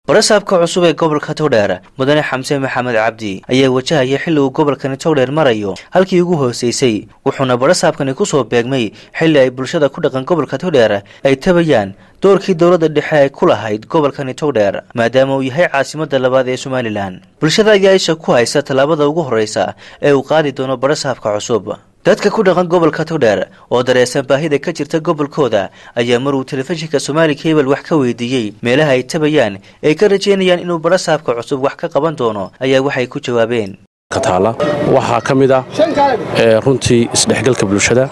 Badhasaabka cusub ee gobolka Togdheer mudane Xamse Maxamed Cabdi ayaa wajahaya xilli uu gobolkan Togdheer marayo halkii ugu hooseysay wuxuuna badhasaabkani ku soo beegmay xilli ay bulshada ku dhaqan gobolka Togdheer ay tabayaan doorkii dawladda dhexe ay ku lahayd gobolkan Togdheer maadaama uu yahay caasimadda labaad ee Somaliland bulshada ayaa Isha ku haysa talaabada ugu horeysa ee uu qaadi doono badhasaabka cusub dadka ku dhaqan gobolka Togdheer oo dareesan baahida ka jirta gobolkooda ayaa maruu telefishinka Somali Cable wax ka weydiiyay meelaha ay tabayaan ee ka rajeynayaan inuu badhasaabka cusub wax ka qaban doono ayaa waxay ku jawaabeen kataala waxa kamid ah runtii isdhexgalka bulshada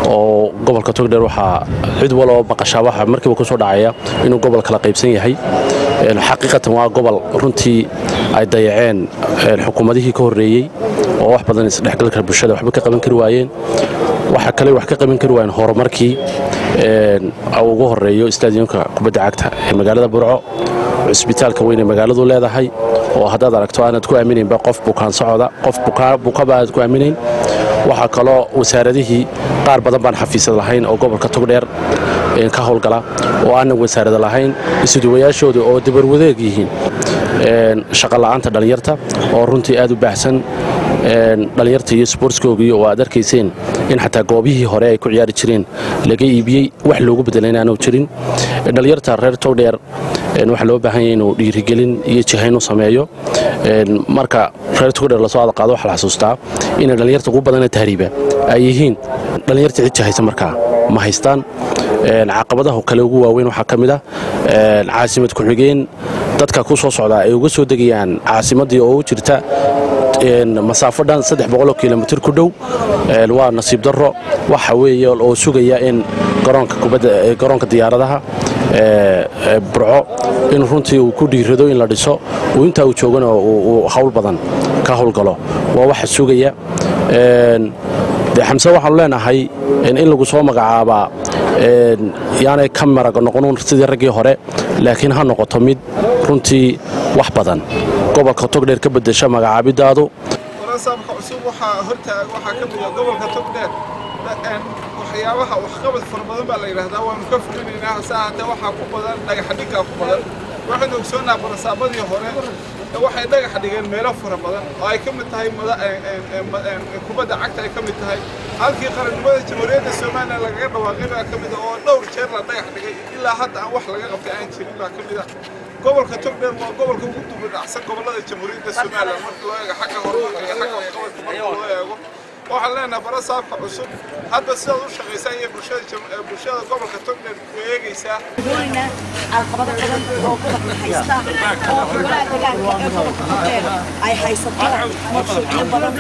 oo gobolka Togdheer waxa cid walba baqashaa waxa markiiba ku soo dhacaya inuu gobol kala qaybsan yahay xaqiiqatan waa gobol runtii ay dayaceen xukuumadihii ka horeeyay oo wax badan isdhexgalka bulshada waxba ka qaban kari waayeen waxa kale wax ka qaban kari waayeen horumarkii ugu horeeyo stadiumka kubadda cagta ee magaalada Burco cusbitaalka weyn ee magaaladu leedahay oo hadda aragto aanad ku aaminayn ba qof bukaan socda qof bukabaad ku aaminayn waxa kale wasaaradihii qaar badan baan xafiisad lahayn oo gobolka Togdheer ka howlgala oo aan wasaarada lahayn isuduwayaashooda oo dabar wadeeg yihiin shaqo la'aanta dhalinyarta oo runtii aad u baahsan dhalinyarta iyo sportskooda oo aad arkayseen in xataa goobihii hore ay ku ciyaari jireen laga iibiyay wax loogu bedelayna aanu jirin dhalinyarta reer Togdheer waxa loo baahan yahay inuu dhiirigelin iyo jihayno sameeyo marka reer Togdheer la soo qaado waxa la xasuustaa in dhalinyarta ugu badan tahriiba ay yihiin dhalinyarta cid jihaysa marka ma haystaan caqabadaha kale ugu waaweyn waxa kamid ah caasimad ku xigeen dadka ku soo socda ay uga soo degayaan caasimadii oo u jirta masaafadan 300 kilomitir ku dhow waa nasiib darro waxa weeye oo sugaya in garoonka diyaaradaha Burco in runtii uu ku dhiirado in la dhiso oo inta uu joogana uu hawl badan ka howlgalo waa waxa sugaya Xamse waxaan leenahay in lagu soo magacaaba yaanay kamera noqonon sidii ragii hore laakiin ha noqoto mid runtii wax badan gobolka Togdheer ka bedesha magacaabidaadu badhasaabka cusub waxa hortaaga waxa ka mid ah gobolka Togdheer waxyaabaha wax qabad farbadan baa la yiraahdaa waan ka fulinaynaa saacada waxa ku badan dhagax dhiga ku badan waxaan ogsoonahay badhasaabadii hore waxay dhagax dhigeen meelo fara badan oo ay ka mid tahay kubadda cagta ay ka mid tahay halkii qaranimada jamhuuriyadda Soomaaliya laga dhawaaqay baa ka mid ah oo dhowr jeer la dhagax dhigay ilaa hadda aan wax laga qabtay aan jirin baa ka mid ah gobolka Togdheer waa gobolka ugu dubadhacsan gobolada jamhuuriyadda Soomaaliya marka loo eego xagga horumarka iyo xagga waxqabadka marka loo eego waxaan leenahay badhasaabka cusub hadda sidaad u shaqaysan iyo bulshada gobolka Togdheer ku eegaysaa caqabado badan oo gobolka haysta oo walaalaha Togdheer ay haysato mashruucyo badan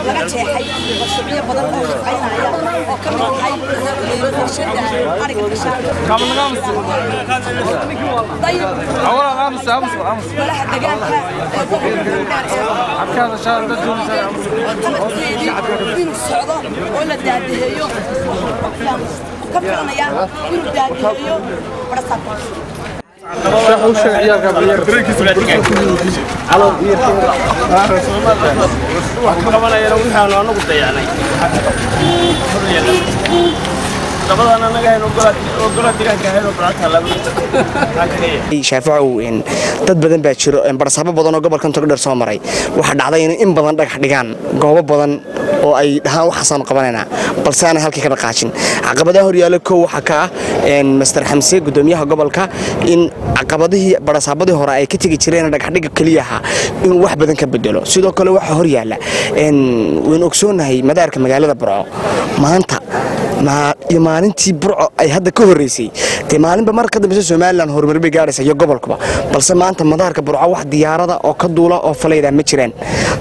laga jeexay mashruucyo badan oo shaqaynaya oo ka mid tahay bulshada ariga kashaada walaalaha deegaanka habkaada shaada doonaysa inuu socdo oo la daadiheeyo ka filanaya inuu daadiheeyo badhasaabka shaafacu dad badan baa jiro badhasaabo badan oo gobolkan Togdheer soo maray waxa dhacday in badan dhagax dhigaan goobo badan oo ay dhahaan waxaan qabanayna balse aan halkii ka dhaqaajin caqabadaha horyaalo koow waxa ka ah Mr Xamse gudoomiyaha gobolka in caqabadihii badhasaabadii hore ay ka tagi jireen dhagax dhig kaliyaha in wax badan ka bedelo sidoo kale waxa horyaala waan ogsoonahay madaarka magaalada Burco maanta maalintii Burco ay hadda ka horeysay maalinba mar ka dambeysay Somaliland horumar bay gaaraysaa iyo gobolkuba balse maanta madaarka Burco wax diyaarada oo ka duula oo falayda ma jireen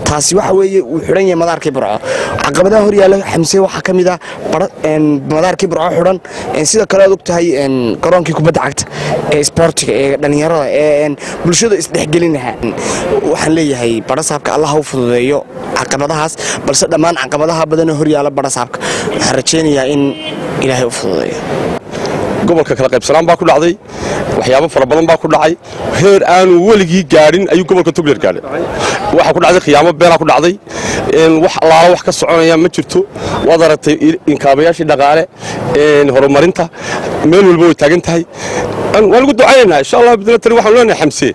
taasi waxa weeye uu xiran yahay madaarka Burco caqabadaha horyaala Xamse waxa kamid ah madaarka Burco xiran sidoo kale aad ogtahay garoonkii kubadda cagta ee sportiga ee dhalinyarada ee bulshada isdhexgelinaha waxaan leeyahay badhasaabka Allah u fududeeyo caqabadahaas balse dhammaan caqabadaha badan ee horyaala badhasaabka waxaan rajeynayaa in Ilaahay u fududeeyo gobolka kala qaybsanaan baa ku dhacday waxyaabo fara badan baa ku dhacay heer aanu weligii gaadhin ayuu gobolka togdheer gaadhay waxa ku dhacday khiyaamo beela ku dhacday wax allaala wax ka soconaya ma jirto waad aragtay inkaabayaashii dhaqaale horumarinta meel walba way taagan tahay waan ugu ducaynaynaa insha allah bidnatani waxaan leenahay xamse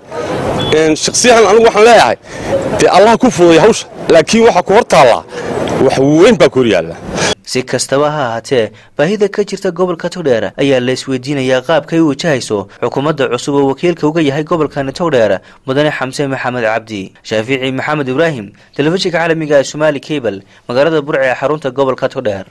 shakhsiyan anigu waxaan leeyahay dee allah ku fududay hawsha laakiin waxa ku hor taallaa wax weyn baa ku hor yaalla si kastaba ha ahaatee baahida ka jirta gobolka togdheer ayaa la isweydiinayaa qaabkay u wajahayso xukuumadda cusub oo wakiilka uga yahay gobolkani togdheer mudane xamse maxamed cabdi shaafici maxamed ibraahim telefishinka caalamiga ee Somali Cable magaalada Burco ee xarunta gobolka togdheer